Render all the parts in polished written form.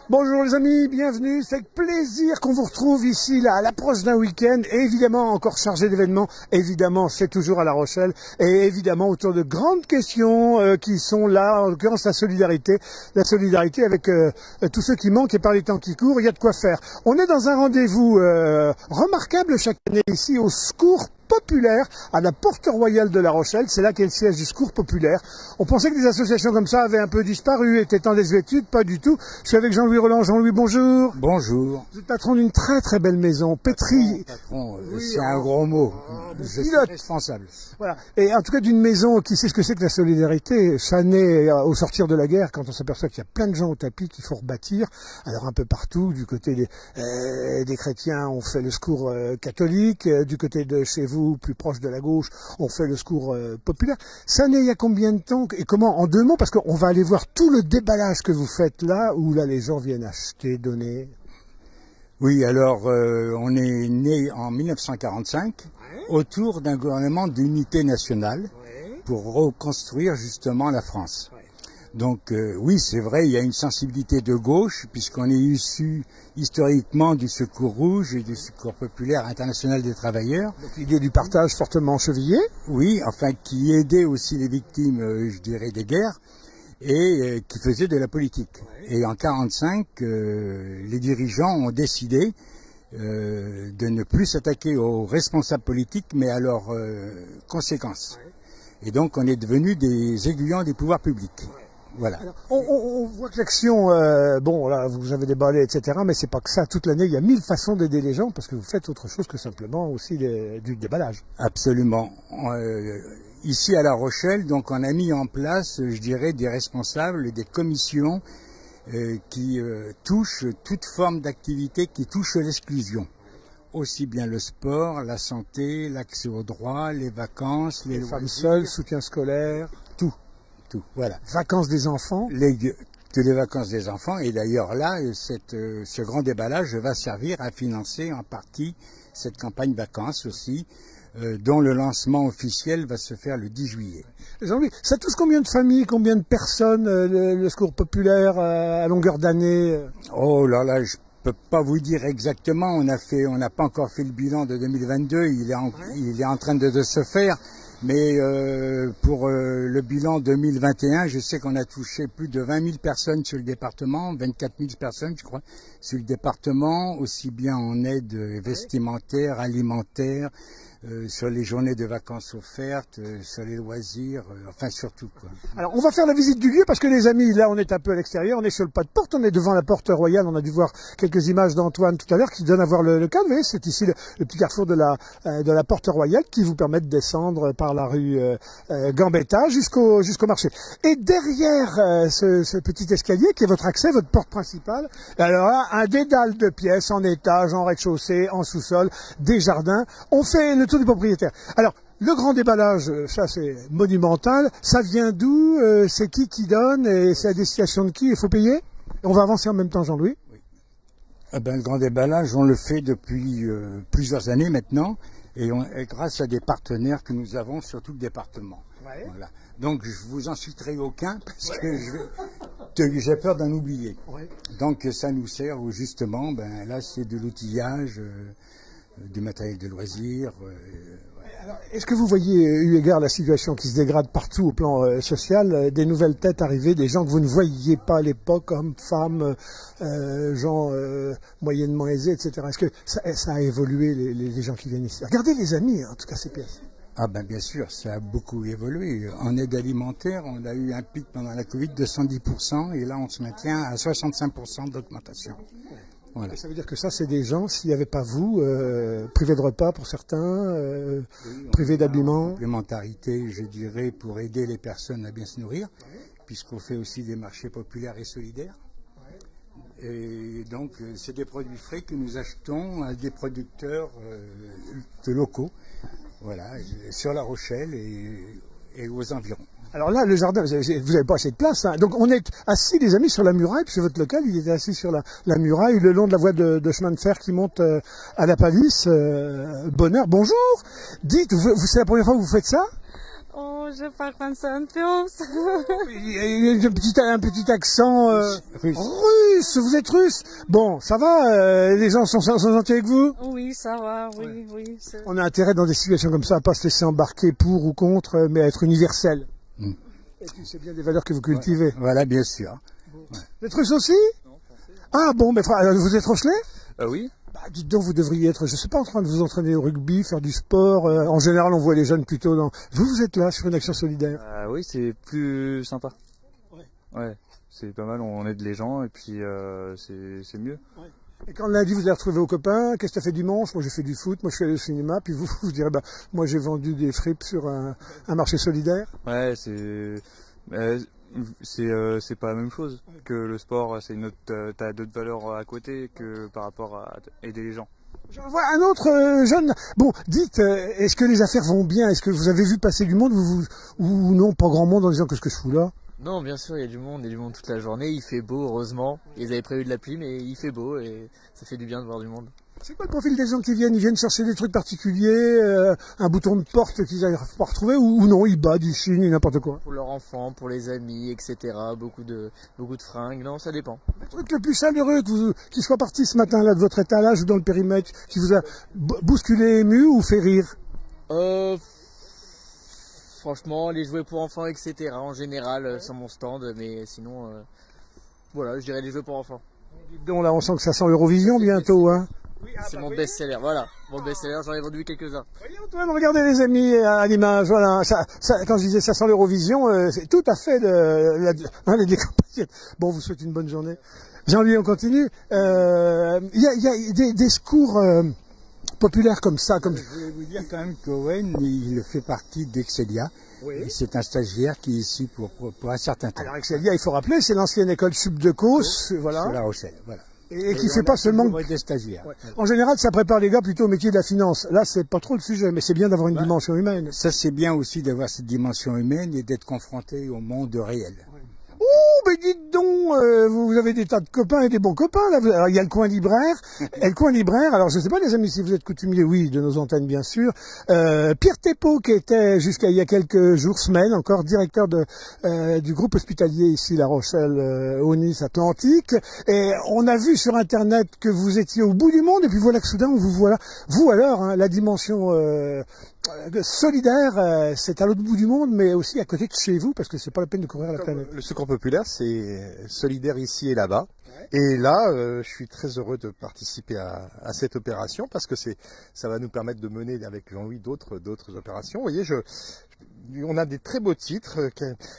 Bonjour les amis, bienvenue, c'est avec plaisir qu'on vous retrouve ici là, à l'approche d'un week-end, et évidemment encore chargé d'événements, évidemment c'est toujours à La Rochelle, et évidemment autour de grandes questions qui sont là, en l'occurrence la solidarité avec tous ceux qui manquent et par les temps qui courent, il y a de quoi faire. On est dans un rendez-vous remarquable chaque année ici au Secours Populaire à la Porte Royale de La Rochelle, c'est là qu'est le siège du Secours Populaire. On pensait que des associations comme ça avaient un peu disparu, étaient en désuétude, pas du tout. Je suis avec Jean-Louis Roland. Jean-Louis, bonjour. Bonjour. Vous êtes patron d'une très très belle maison, pétrie. Patron, c'est un gros mot. Je suis responsable. Voilà. Et en tout cas d'une maison qui sait ce que c'est que la solidarité. Ça naît au sortir de la guerre, quand on s'aperçoit qu'il y a plein de gens au tapis qu'il faut rebâtir. Alors un peu partout, du côté des chrétiens, on fait le secours catholique, du côté de chez vous, plus proche de la gauche, on fait le secours populaire. Ça naît il y a combien de temps et comment? En deux mots, parce qu'on va aller voir tout le déballage que vous faites là, où là les gens viennent acheter, donner. Oui, alors on est né en 1945 autour d'un gouvernement d'unité nationale pour reconstruire justement la France. Donc oui, c'est vrai, il y a une sensibilité de gauche puisqu'on est issu historiquement du Secours Rouge et du Secours Populaire International des Travailleurs. Donc l'idée du partage fortement chevillée. Oui, enfin qui aidait aussi les victimes, je dirais, des guerres et qui faisait de la politique. Et en 1945, les dirigeants ont décidé de ne plus s'attaquer aux responsables politiques mais à leurs conséquences. Et donc on est devenu des aiguillons des pouvoirs publics. Voilà. Alors, on voit que l'action, bon là vous avez déballé, etc. Mais c'est pas que ça. Toute l'année, il y a 1000 façons d'aider les gens parce que vous faites autre chose que simplement aussi du déballage. Absolument. Ici à La Rochelle, donc on a mis en place, je dirais, des responsables et des commissions qui touchent toute forme d'activité qui touche l'exclusion. Aussi bien le sport, la santé, l'accès aux droits, les vacances, les femmes seules, soutien scolaire, tout, voilà. Vacances des enfants. Les vacances des enfants. Et d'ailleurs là, ce grand déballage va servir à financer en partie cette campagne vacances aussi, dont le lancement officiel va se faire le 10 juillet. Jean-Louis, ça touche combien de familles, combien de personnes, le secours populaire à longueur d'année? Oh là là, je peux pas vous dire exactement. On n'a pas encore fait le bilan de 2022. Il est en train de se faire. Mais pour le bilan 2021, je sais qu'on a touché plus de 20 000 personnes sur le département, 24 000 personnes, je crois, sur le département, aussi bien en aide vestimentaire, alimentaire, sur les journées de vacances offertes, sur les loisirs, enfin surtout quoi. Alors on va faire la visite du lieu parce que les amis, là on est un peu à l'extérieur, on est sur le pas de porte, on est devant la Porte Royale, on a dû voir quelques images d'Antoine tout à l'heure qui donnent à voir le cadre. Vous voyez, c'est ici le petit carrefour de la Porte Royale qui vous permet de descendre par la rue Gambetta jusqu'au marché. Et derrière ce petit escalier qui est votre accès, votre porte principale, alors là, un dédale de pièces en étage, en rez-de-chaussée, en sous-sol, des jardins. On fait le tour du propriétaire. Alors, le grand déballage, ça c'est monumental. Ça vient d'où? C'est qui donne? Et c'est à destination de qui? Il faut payer? On va avancer en même temps, Jean-Louis. Oui. Le grand déballage, on le fait depuis plusieurs années maintenant. Et grâce à des partenaires que nous avons sur tout le département. Ouais. Voilà. Donc je vous en citerai aucun parce que j'ai peur d'en oublier. Ouais. Donc ça nous sert justement, là c'est de l'outillage, du matériel de loisirs. Alors, est-ce que vous voyez, eu égard à la situation qui se dégrade partout au plan social, des nouvelles têtes arriver, des gens que vous ne voyiez pas à l'époque, hommes, femmes, gens moyennement aisés, etc. Est-ce que ça a évolué, les gens qui viennent ici? Regardez les amis, en tout cas ces pièces. Ah bien sûr, ça a beaucoup évolué. En aide alimentaire, on a eu un pic pendant la Covid de 110% et là on se maintient à 65% d'augmentation. Voilà. Ça veut dire que ça, c'est des gens, s'il n'y avait pas vous, privés de repas pour certains, privés d'habillement. Complémentarité, je dirais, pour aider les personnes à bien se nourrir, puisqu'on fait aussi des marchés populaires et solidaires. Et donc, c'est des produits frais que nous achetons à des producteurs locaux, voilà, sur La Rochelle et aux environs. Alors là, le jardin, vous n'avez pas assez de place. Hein. Donc on est assis, les amis, sur la muraille, puisque votre local, il était assis sur la muraille, le long de la voie de chemin de fer qui monte à la Palisse. Bonheur, bonjour. Dites, c'est la première fois que vous faites ça? Oh, je parle français un peu. Il y a un petit accent russe. russe, vous êtes russe. Bon, ça va, les gens sont gentils avec vous? Oui, ça va, oui, oui. On a intérêt dans des situations comme ça à pas se laisser embarquer pour ou contre, mais à être universel. Et puis c'est bien des valeurs que vous cultivez. Voilà, bien sûr. Vous êtes russe aussi? Non, français. Ah bon, mais vous êtes Rochelet? Oui. Bah, dites donc, vous devriez être, je sais pas, en train de vous entraîner au rugby, faire du sport. En général, on voit les jeunes plutôt dans... Vous êtes là, sur une action solidaire. Oui, c'est plus sympa. Ouais. C'est pas mal, on aide les gens et puis c'est mieux. Ouais. Et quand lundi vous allez retrouver vos copains, qu'est-ce que tu as fait dimanche? Moi j'ai fait du foot, moi je suis allé au cinéma, puis vous direz, bah, moi j'ai vendu des fripes sur un marché solidaire. Ouais, c'est pas la même chose que le sport, c'est une autre, t'as d'autres valeurs à côté que par rapport à aider les gens. J'en vois un autre jeune. Bon, dites, est-ce que les affaires vont bien? Est-ce que vous avez vu passer du monde ou non, pas grand monde en disant qu'est-ce que je fous là? Non, bien sûr, il y a du monde toute la journée, il fait beau, heureusement. Ils avaient prévu de la pluie, mais il fait beau et ça fait du bien de voir du monde. C'est quoi le profil des gens qui viennent? Ils viennent chercher des trucs particuliers, un bouton de porte qu'ils n'arrivent pas à retrouver, ou non, ils battent, ils chignent, n'importe quoi? Pour leurs enfants, pour les amis, etc. Beaucoup de fringues, non, ça dépend. Le truc le plus chaleureux qui soit parti ce matin-là de votre étalage ou dans le périmètre, qui vous a bousculé, ému ou fait rire? Franchement, les jouets pour enfants, etc. en général, sur mon stand, mais sinon, voilà, je dirais les jouets pour enfants. Donc là, on sent que ça sent l'Eurovision bientôt, hein. C'est mon best-seller, voilà. Mon best-seller, j'en ai vendu quelques-uns. Voyez Antoine, regardez les amis à l'image, voilà. Quand je disais ça sent l'Eurovision, c'est tout à fait les décampagnes. Bon, vous souhaite une bonne journée. Jean-Louis, on continue. Il y a des secours populaires comme ça. Je voulais vous dire quand même qu'Owen, il fait partie d'Excelia. Oui. C'est un stagiaire qui est ici pour un certain temps. Alors Excelia, il faut rappeler, c'est l'ancienne école sub de Causse, voilà. C'est La Rochelle, voilà. Et qui fait pas seulement... des stagiaires. Ouais. En général, ça prépare les gars plutôt au métier de la finance. Là, c'est pas trop le sujet, mais c'est bien d'avoir une dimension humaine. Ça, c'est bien aussi d'avoir cette dimension humaine et d'être confronté au monde réel. Oh, mais dites donc, vous avez des tas de copains et des bons copains, là. Alors, il y a le coin libraire. Et le coin libraire, alors je sais pas les amis si vous êtes coutumiers, oui, de nos antennes bien sûr. Pierre Thépeau, qui était jusqu'à il y a quelques jours, semaines, encore directeur du groupe hospitalier ici, La Rochelle, Nice Atlantique. Et on a vu sur Internet que vous étiez au bout du monde, et puis voilà que soudain, on vous voilà. Vous alors, hein, la dimension solidaire, c'est à l'autre bout du monde, mais aussi à côté de chez vous, parce que c'est pas la peine de courir la planète. Le secours populaire, c'est solidaire ici et là-bas. Ouais. Et là, je suis très heureux de participer à cette opération parce que ça va nous permettre de mener avec Jean-Louis d'autres opérations. Vous voyez, on a des très beaux titres.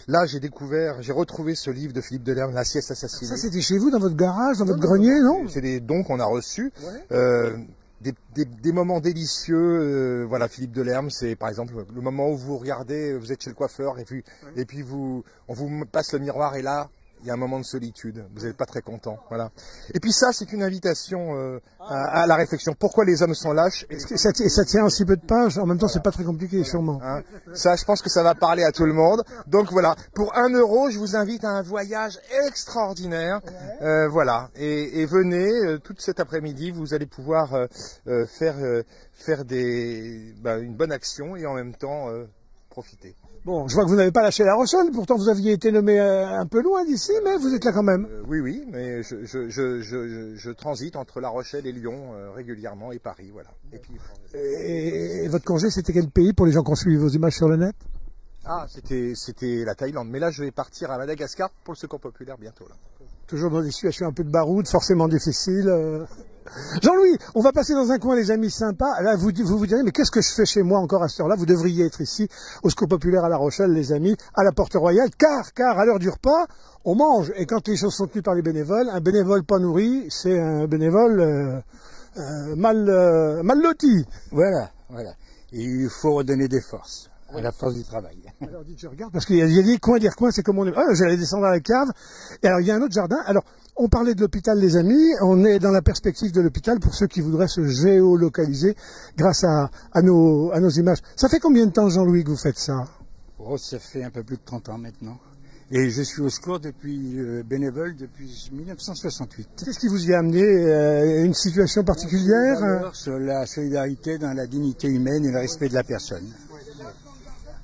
Là, j'ai retrouvé ce livre de Philippe Delerme, La sieste assassinée. Ça, c'était chez vous, dans votre garage, dans votre grenier, non? C'est des dons qu'on a reçus. Ouais. Des moments délicieux, voilà, Philippe Delerme, c'est par exemple le moment où vous regardez, vous êtes chez le coiffeur et puis on vous passe le miroir et là, il y a un moment de solitude, vous n'êtes pas très content, voilà. Et puis ça, c'est une invitation à la réflexion. Pourquoi les hommes sont lâches? Ça tient aussi peu de pages, en même temps c'est pas très compliqué sûrement. Hein, ça, je pense que ça va parler à tout le monde. Donc voilà, pour 1 €, je vous invite à un voyage extraordinaire, voilà. Et venez, toute cet après-midi, vous allez pouvoir faire une bonne action et en même temps profiter. Bon, je vois que vous n'avez pas lâché La Rochelle, pourtant vous aviez été nommé un peu loin d'ici, mais vous êtes là quand même. Oui, mais je transite entre La Rochelle et Lyon régulièrement et Paris, voilà. Et votre congé, c'était quel pays pour les gens qui ont suivi vos images sur le net? Ah, c'était la Thaïlande, mais là je vais partir à Madagascar pour le secours populaire bientôt là. Toujours dans des situations un peu de baroud, forcément difficiles. Jean-Louis, on va passer dans un coin, les amis, sympas. Là, vous direz, mais qu'est-ce que je fais chez moi encore à cette heure-là? Vous devriez être ici, au Secours Populaire à La Rochelle, les amis, à la Porte Royale, car à l'heure du repas, on mange. Et quand les choses sont tenues par les bénévoles, un bénévole pas nourri, c'est un bénévole mal loti. Voilà. Et il faut redonner des forces. À la force du travail. Alors dites, je regarde, parce qu'il y a des coins, c'est comme on est... Ah, j'allais descendre à la cave. Et alors, il y a un autre jardin. Alors, on parlait de l'hôpital, les amis. On est dans la perspective de l'hôpital pour ceux qui voudraient se géolocaliser grâce à nos images. Ça fait combien de temps, Jean-Louis, que vous faites ça? Oh, ça fait un peu plus de 30 ans maintenant. Et je suis au secours bénévole depuis 1968. Qu'est-ce qui vous y a amené? Une situation particulière? Sur la solidarité dans la dignité humaine et le respect de la personne.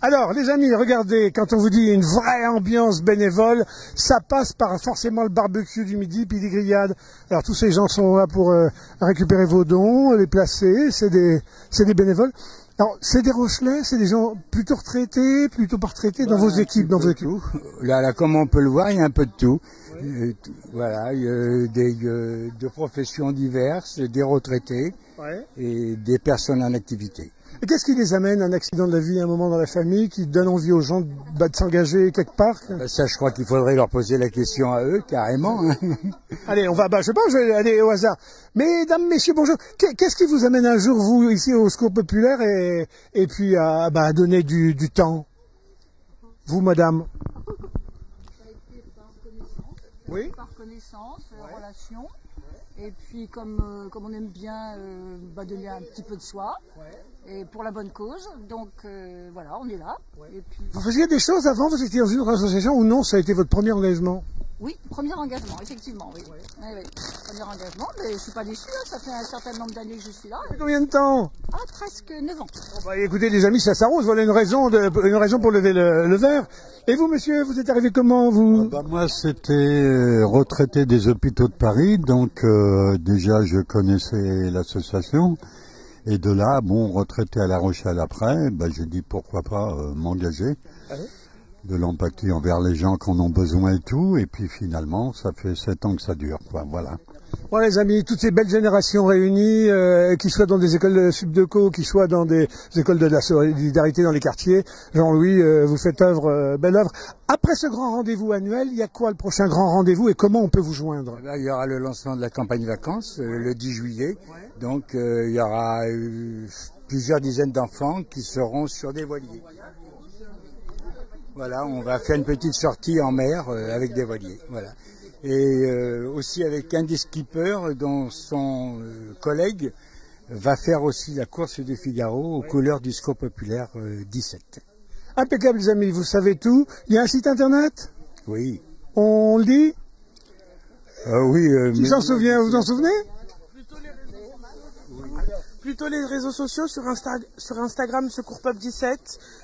Alors, les amis, regardez, quand on vous dit une vraie ambiance bénévole, ça passe par forcément le barbecue du midi, puis les grillades. Alors, tous ces gens sont là pour récupérer vos dons, les placer, c'est des bénévoles. Alors, c'est des Rochelais, c'est des gens plutôt retraités, plutôt pas retraités dans vos équipes, Là, comme on peut le voir, il y a un peu de tout. Voilà, il y a de professions diverses, des retraités et des personnes en activité. Et qu'est-ce qui les amène à un accident de la vie, un moment dans la famille, qui donne envie aux gens de s'engager quelque part? Ça, je crois qu'il faudrait leur poser la question à eux, carrément. Allez, on va, je sais pas, je vais aller au hasard. Mesdames, messieurs, bonjour. Qu'est-ce qui vous amène un jour, vous, ici au Secours Populaire, et puis à donner du temps? Vous, madame? Oui. Par connaissance, relation. Et puis comme on aime bien donner un petit peu de soi, et pour la bonne cause, donc voilà, on est là. Et puis... Vous faisiez des choses avant, vous étiez dans une association ou non? Ça a été votre premier engagement? Oui, premier engagement, effectivement, oui. Oui. Premier engagement, mais je suis pas déçu, hein, ça fait un certain nombre d'années que je suis là. Combien de temps? Ah, presque 9 ans. Bah, écoutez, les amis, ça s'arrose, voilà une raison pour lever le verre. Et vous, monsieur, vous êtes arrivé comment, vous? Moi, c'était retraité des hôpitaux de Paris, donc déjà, je connaissais l'association. Et de là, retraité à La Rochelle après, j'ai dit pourquoi pas m'engager. De l'empathie envers les gens qui en ont besoin et tout. Et puis finalement, ça fait 7 ans que ça dure, quoi. Voilà. Bon, les amis, toutes ces belles générations réunies, qui soient dans des écoles de subdeco, qui soient dans des écoles de la solidarité dans les quartiers. Jean-Louis, vous faites belle œuvre. Après ce grand rendez-vous annuel, il y a quoi le prochain grand rendez-vous et comment on peut vous joindre? Là, il y aura le lancement de la campagne vacances le 10 juillet. Donc il y aura plusieurs dizaines d'enfants qui seront sur des voiliers. Voilà, on va faire une petite sortie en mer avec des voiliers. Voilà. Et aussi avec un des skippers dont son collègue va faire aussi la course du Figaro aux couleurs du Secours Populaire 17. Impeccable, les amis, vous savez tout. Il y a un site internet? Oui. On le dit? Oui. Qui s'en souvient? Vous vous en souvenez? Plutôt les réseaux sociaux, sur Instagram Secours Pop 17,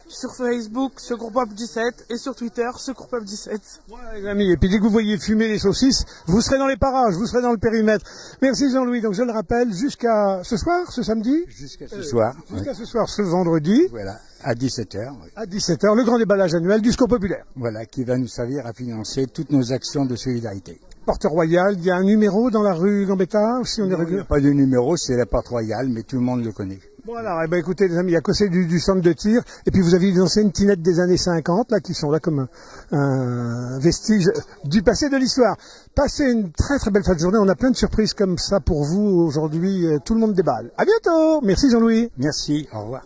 sur Facebook Secours Pop 17 et sur Twitter Secours Pop 17. Voilà les amis, et puis dès que vous voyez fumer les saucisses, vous serez dans les parages, vous serez dans le périmètre. Merci Jean-Louis, donc je le rappelle, jusqu'à ce soir, ce samedi? Jusqu'à ce soir. Jusqu'à ce soir, ce vendredi. Voilà, à 17h. Oui. À 17h, le grand déballage annuel du Secours Populaire. Voilà, qui va nous servir à financer toutes nos actions de solidarité. Porte Royale, il y a un numéro dans la rue Gambetta, si on est régulier? Pas de numéro, c'est la Porte Royale, mais tout le monde le connaît. Bon alors, écoutez les amis, il y a que c'est du centre de tir, et puis vous avez des anciennes tinettes des années 50, là, qui sont là comme un vestige du passé de l'histoire. Passez une très très belle fin de journée, on a plein de surprises comme ça pour vous aujourd'hui, tout le monde déballe. À bientôt. Merci Jean-Louis. Merci, au revoir.